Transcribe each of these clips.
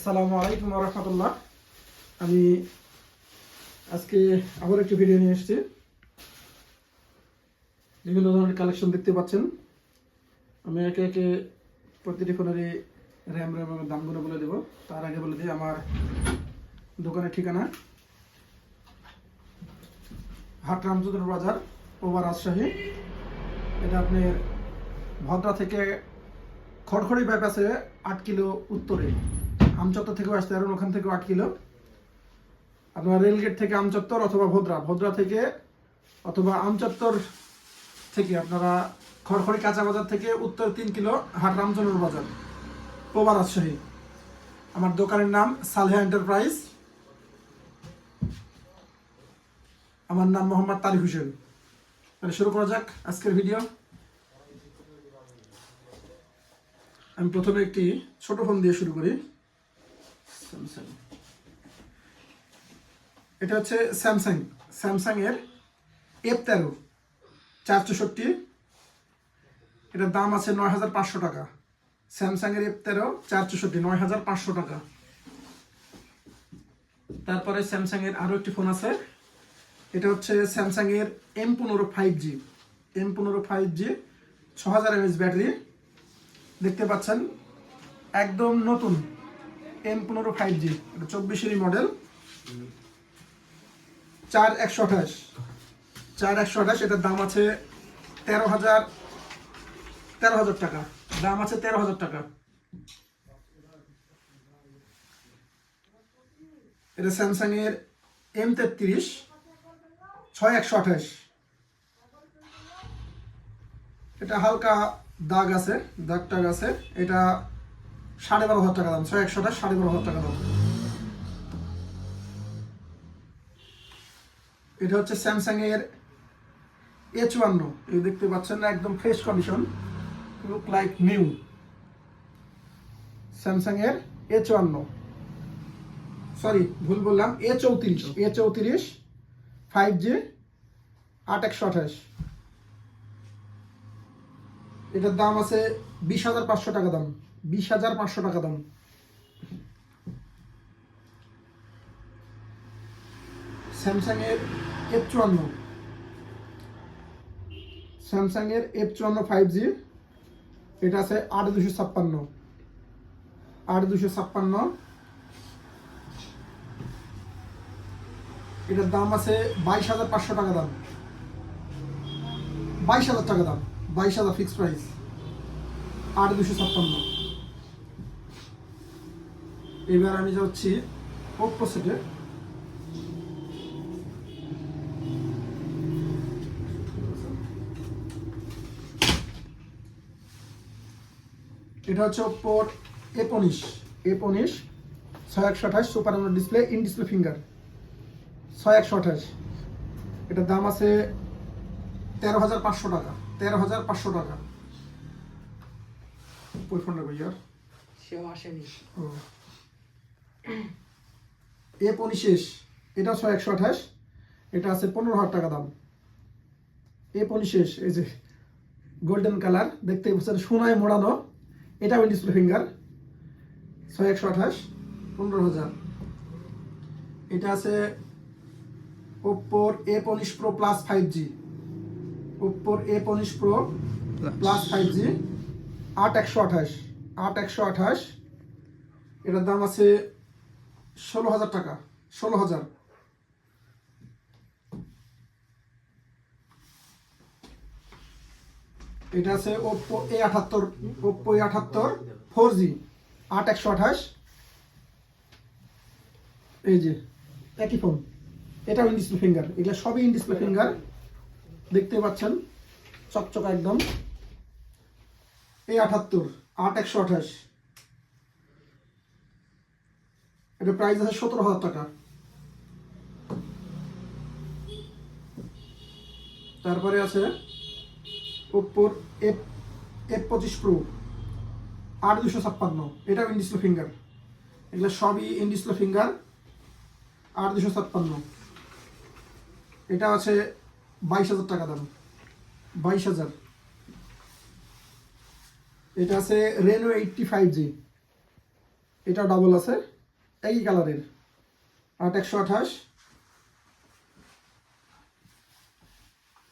আসসালামু আলাইকুম ওয়া রাহমাতুল্লাহ। আমি আজকে আবার একটি ভিডিও নিয়ে এসেছি। বিভিন্ন ধরনের কালেকশন দেখতে পাচ্ছেন। আমি একে একে প্রতিটি ফোনেরই র্যাম এবং দামগুলো বলে দেব। তার আগে বলে দিই আমার দোকানের ঠিকানা হাট রামচন্দ্র বাজার, ওভার রাজশাহী। এটা আপনার ভদ্রা থেকে খড়খড়ি বাইপাসে 8 কিলো উত্তরে, আমচত্বর থেকেও আসতে পারেন, ওখান থেকেও 8 কিলো। আপনার রেলগেট থেকে আমচত্বর অথবা ভদ্রা থেকে অথবা আমচত্বর থেকে আপনারা খড়খড়ি কাঁচা বাজার থেকে উত্তর 3 কিলো হাট রামচন্দ্র বাজার, ওভার রাজশাহী। আমার দোকানের নাম সালেহা এন্টারপ্রাইজ। আমার নাম মোহাম্মদ তারিক হোসেন। তাহলে শুরু করা যাক আজকের ভিডিও। আমি প্রথমে একটি ছোট ফোন দিয়ে শুরু করি। স্যামসাং, এটা হচ্ছে স্যামসাং এর F13 464। এটার দাম আছে 9,500 টাকা। স্যামসাং এর F13 464 9,500 টাকা। তারপরে স্যামসাং এর আরো একটি ফোন আছে, এটা হচ্ছে স্যামসাং এর M15 5G 6000 mAh ব্যাটারি। দেখতে পাচ্ছেন একদম নতুন M15 5G, এটা 24-এরই মডেল। 4128 এটার দাম আছে 13,000 টাকা। দাম আছে 13,000 টাকা। এটা স্যামসাং এর M33 6128। এটা হালকা দাগ আছে, দাগ আছে। এটা 12,500 টাকা দাম। 6128 12,500 টাকা দাম। এটা হচ্ছে স্যামসাং এর A54। এই দেখতে পাচ্ছেন না, একদম fresh condition, look like new. Samsung এর A54, সরি ভুল বললাম, A34 5G 8128। এটার দাম আছে 20,500 টাকা দাম। 20,500 টাকা দাম। স্যামসাং এর F54 5G, এটা আছে 8256। এটার দাম আছে 22,500 টাকা দাম। 22,000 টাকা দাম। 22,000 ফিক্সড প্রাইস। 8256। এবার আমি যাচ্ছি ওপ্পো সেটে। এটা হচ্ছে ওপ্পোর A15 6128 super AMOLED display, in display finger 6128। এটার দাম আছে 13,500 টাকা। 13,500 টাকা। ওই ফোনটা কই আর সেও আসেনি। ও A15 এটা 6128। এটা আছে 15,000 টাকা দাম। A15 এই যে গোল্ডেন কালার, দেখতে পাচ্ছেন সোনায় মোড়ানো। এটা ইন ডিসপ্লে ফিঙ্গার 6128 15,000। এটা আছে ওপ্পোর A15 Pro Plus 5G। ওপ্পোর A15 Pro Plus 5G 8128। এটার দাম আছে 16,000 টাকা। 16,000। এটা আছে ওপ্পো A78 4G 8128। এই যে একই ফোন, এটাও ইন ডিসপ্লে ফিঙ্গার। এগুলো সবই ইন ডিসপ্লে ফিঙ্গার, দেখতে পাচ্ছেন চকচকা একদম। A78 8128। এটা প্রাইস আছে 17,000 টাকা। তারপরে আছে ওপ্পোর F25 Pro 8256। এটাও ইন ডিসপ্লে ফিঙ্গার। এগুলো সবই ইন ডিসপ্লে ফিঙ্গার 8256। এটা আছে 22,000 টাকা দাম। 22,000। এটা আছে Reno 85G, এটা ডাবল আছে একই কালারের 8128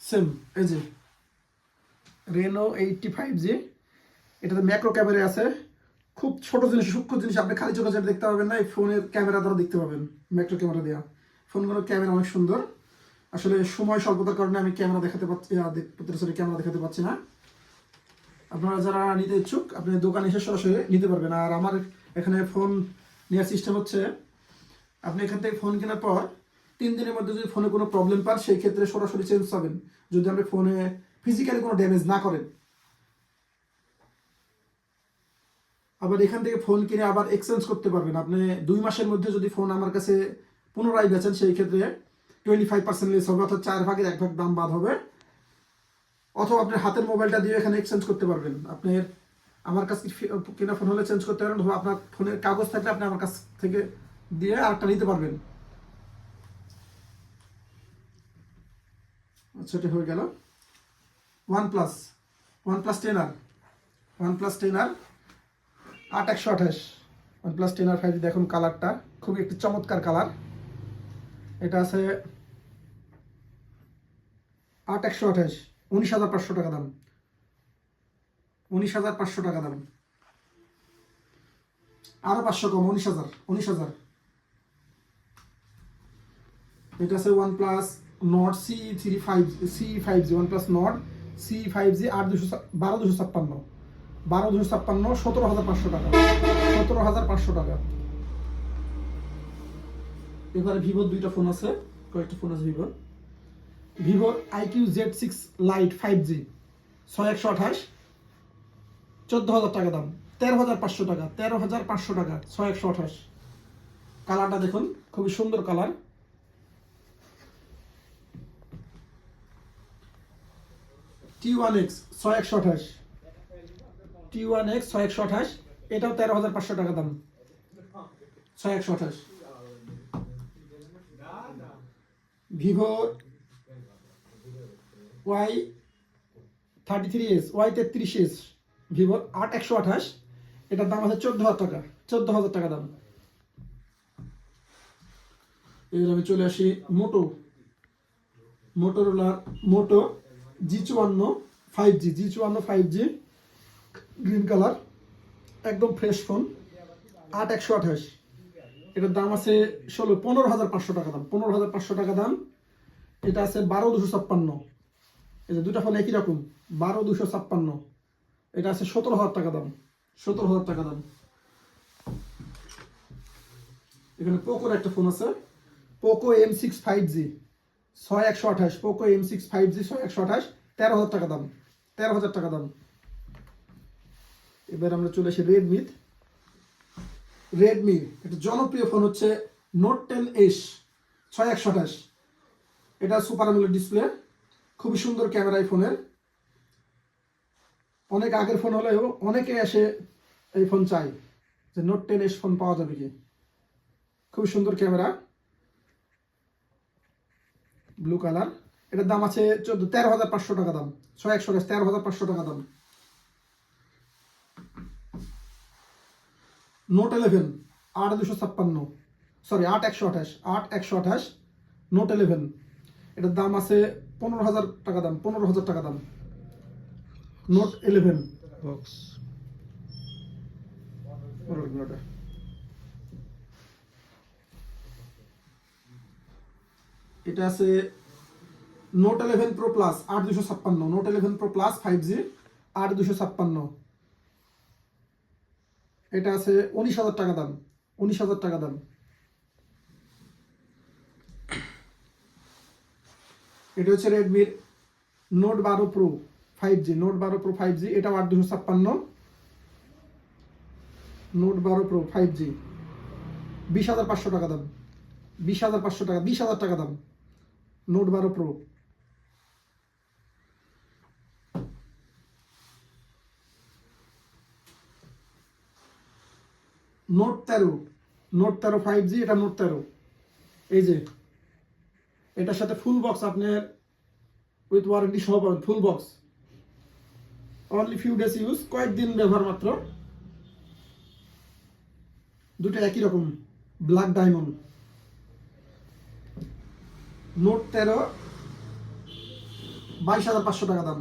সেম। এই যে রেনো 85G, এটাতে ম্যাক্রো ক্যামেরা আছে। খুব ছোট জিনিস, সূক্ষ্ম জিনিস আপনি খালি চোখে যেটা দেখতে পাবেন না, এই ফোনের ক্যামেরা দ্বারা দেখতে পাবেন। ম্যাক্রো ক্যামেরা দেওয়া ফোনগুলোর ক্যামেরা অনেক সুন্দর। আসলে সময় স্বল্পতার কারণে আমি ক্যামেরা দেখাতে পারছি না। আপনারা যারা নিতে ইচ্ছুক আপনি দোকানে এসে সরাসরি নিতে পারবেন। আর আমার এখানে ফোন নেওয়ার সিস্টেম হচ্ছে, আপনি এখান থেকে ফোন কেনার পর 3 দিনের মধ্যে যদি ফোনে কোনো প্রবলেম পান, সেই ক্ষেত্রে সরাসরি চেঞ্জ পাবেন, যদি আপনি ফোনে ফিজিক্যালি কোনো ড্যামেজ না করেন। আবার এখান থেকে ফোন কিনে আবার এক্সচেঞ্জ করতে পারবেন। আপনি 2 মাসের মধ্যে যদি ফোন আমার কাছে পুনরায় বেচেন, সেই ক্ষেত্রে 25% লেস হবে, অর্থাৎ 4 ভাগের 1 ভাগ দাম বাদ হবে। অথবা আপনার হাতের মোবাইলটা দিয়ে এখানে এক্সচেঞ্জ করতে পারবেন। আপনার আমার কাছে কেনা ফোন হলে চেঞ্জ করতে পারবেন, অথবা আপনার ফোনের কাগজ থাকলে আপনি আমার কাছ থেকে দিয়ে আরেকটা নিতে পারবেন। আচ্ছা, এটা হয়ে গেল। OnePlus 10R 8128 OnePlus 10R 5G। দেখুন কালারটা খুবই একটি চমৎকার কালার। এটা আছে 8128, 19,500 টাকা দাম। 19,500 টাকা দাম, আরো 500 কম, 19,000। এটা আছে OnePlus Nord C5G, OnePlus Nord C5G 12256, 17,500 টাকা, 17,500 টাকা। এবারে ভিভোর 2টা ফোন আছে, কয়েকটা ফোন আছে ভিভোর IQ Z6 Lite 5G 6128, 14,000 টাকা দাম, 13,500 টাকা, 13,500 টাকা, 6128। কালারটা দেখুন খুবই সুন্দর কালার। T1X 6128, T1X 6128, এটাও 13,500 টাকা দাম, 6128। ভিভো Y33s, Y33s, ভিভো 8128, এটার দাম আছে 14,000 টাকা, 14,000 টাকা দাম। এবার আমি চলে আসি মোটোরোলার মোটো G54 5G গ্রিন কালার, একদম ফ্রেশ ফোন, 8128। এটার দাম আছে 15,500 টাকা দাম, 15,500 টাকা দাম। এটা আছে 12,256, এই যে 2টা ফোন একই রকম, 12,256। এটা আছে 17,000 টাকা দাম, 17,000 টাকা দাম। এখানে পোকোর একটা ফোন আছে, Poco M6 5G 6128, Poco M6 5G 6128, 13,000 টাকা দাম, 13,000 টাকা দাম। এবার আমরা চলে আসি রেডমি একটা জনপ্রিয় ফোন হচ্ছে নোট 10S 6128। এটা সুপার অ্যামোলেড ডিসপ্লে, খুবই সুন্দর ক্যামেরা এই ফোনের। অনেক আগের ফোন হলেও অনেকে এসে এই ফোন চাই যে নোট 10S ফোন পাওয়া যাবে কি। খুবই সুন্দর ক্যামেরা, ব্লু কালার। এটার দাম আছে 13,500 টাকা দাম, 6128, 13,500 টাকা দাম। নোট 11 8,256, সরি 8,128, নোট 11, এটার দাম আছে 15,000 টাকা দাম, 15,000 টাকা দাম। নোট 11 বক্স, এটা আছে note 11 pro plus 8,256, note 11 pro plus 5G 8,256। এটা আছে 19,000 টাকা দাম, 19,000 টাকা দাম। এটা হচ্ছে রেডমির note 12 pro 5G, note 12 pro 5G, এটাও 8,256, নোট 12 প্রো 5G 20,500 টাকা দাম, 20,500 টাকা, 20,000 টাকা দাম, নোট 12 প্রো। নোট 13 5G, এটা নোট 13, এই যে এটার সাথে ফুল বক্স আপনার উইথ ওয়ারেন্টি সহ পাবেন, full box. Only few days use, কয়েকদিন ব্যবহার মাত্র। দুটো একই রকম, ব্ল্যাক ডায়মন্ড। নোট 13 22,500 টাকা দাম।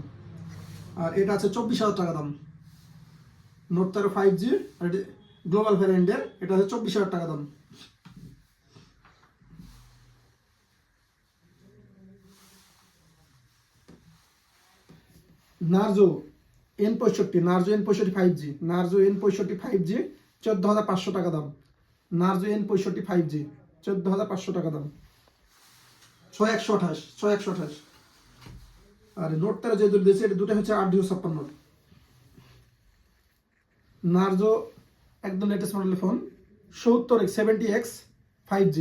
আর এটা আছে 24,000 টাকা দাম। নোট 13 5G আর এটা গ্লোবাল ভ্যারিয়েন্টের, এটা আছে 24,000 টাকা দাম। Narzo N65 5G, Narzo N65 5G 14,500 টাকা দাম। নার্জো N65 5G 14,500 টাকা দাম। 6128। আর নোট 13 যে দুটো দিয়েছে, এটা দুটো হচ্ছে 8,256। নার্জো একদম লেটেস্ট মডেলের ফোন 70X 5G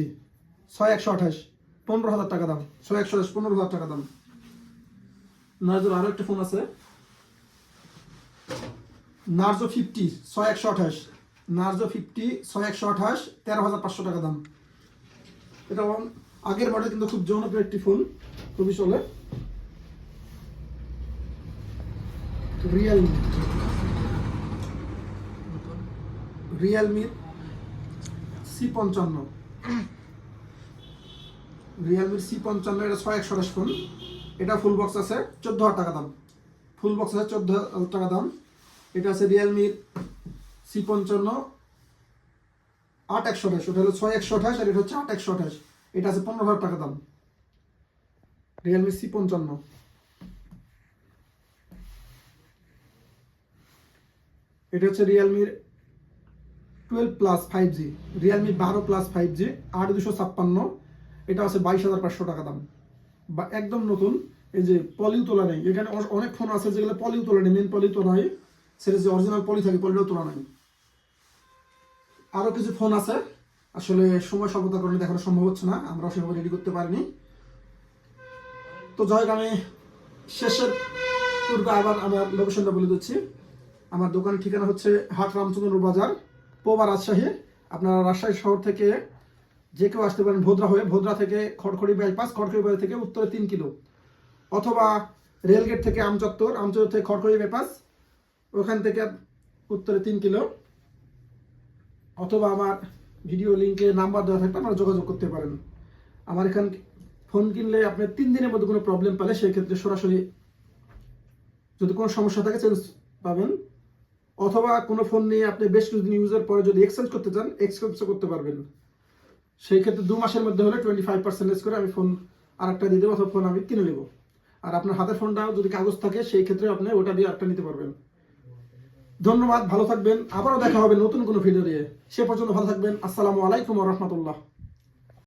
6128, 15,000 টাকা দাম। 6128 15,000 টাকা দাম। নার্জোর আরো একটা ফোন আছে, নার্জো 50 6128, নার্জো 50 6128 13,500 টাকা দাম। এটা আগের মডেল, কিন্তু খুব জনপ্রিয় একটি ফোন, খুবই চলে। রিয়েলমি C55, রিয়েলমির C55, এটা 6128 ফোন। এটা ফুল বক্স আছে, 14,000 টাকা দাম। ফুল বক্স আছে 14,000 টাকা দাম। এটা আছে রিয়েলমির C55 8128, ওটা হলো 6128 আর এটা হচ্ছে 8128। এটা আছে 15,000 টাকা দাম। Realme C55। এটা হচ্ছে রিয়েলমির 12 plus 5G, Realme 12 plus 5G 8256, এটা আছে 22,500 টাকা দাম। বা একদম নতুন, এই যে পলিও তোলা নেই। এখানে অনেক ফোন আছে যেগুলো পলিও তোলা নেই, মেন পলি তোলা হয়, সেটা যে অরিজিনাল পলি থাকে, পলিও তোলা নেই। আরও কিছু ফোন আছে, আসলে সময় স্বল্পতার কারণে দেখানো সম্ভব হচ্ছে না, আমরা সেভাবে রেডি করতে পারিনি। তো যাই হোক, আমি শেষের পূর্বে আবার আমার লোকেশনটা বলে দিচ্ছি। আমার দোকানের ঠিকানা হচ্ছে হাট রামচন্দ্র বাজার, পোবা, রাজশাহী। আপনারা রাজশাহী শহর থেকে যে কেউ আসতে পারেন ভোদরা হয়ে, ভোদরা থেকে খড়খড়ি বাইপাস, খড়খড়ি বাইপাস থেকে উত্তরে 3 কিলো, অথবা রেলগেট থেকে আমচত্বর, আমচত্বর থেকে খড়খড়ি বাইপাস, ওখান থেকে উত্তরে 3 কিলো, অথবা আমার ভিডিও লিঙ্কে নাম্বার দেওয়া থাকলে আপনারা যোগাযোগ করতে পারেন। আমার এখান ফোন কিনলে আপনি 3 দিনের মধ্যে কোনো প্রবলেম পেলে সেই ক্ষেত্রে সরাসরি যদি কোনো সমস্যা থাকে চেঞ্জ পাবেন, অথবা কোনো ফোন নিয়ে আপনি বেশ কিছুদিন ইউজের পরে যদি এক্সচেঞ্জ করতে চান, এক্সচেঞ্জ করতে পারবেন। সেই ক্ষেত্রে 2 মাসের মধ্যে হলে 25% করে আমি ফোন আরেকটা দিয়ে দেবো, অথবা ফোন আমি কিনে নেবো। আর আপনার হাতের ফোনটা যদি কাগজ থাকে, সেই ক্ষেত্রে আপনি ওটা দিয়ে আরেকটা নিতে পারবেন। ধন্যবাদ, ভালো থাকবেন। আবারও দেখা হবে নতুন কোনো ভিডিও দিয়ে। সে পর্যন্ত ভালো থাকবেন। আসসালামু আলাইকুম ওয়া রাহমাতুল্লাহ।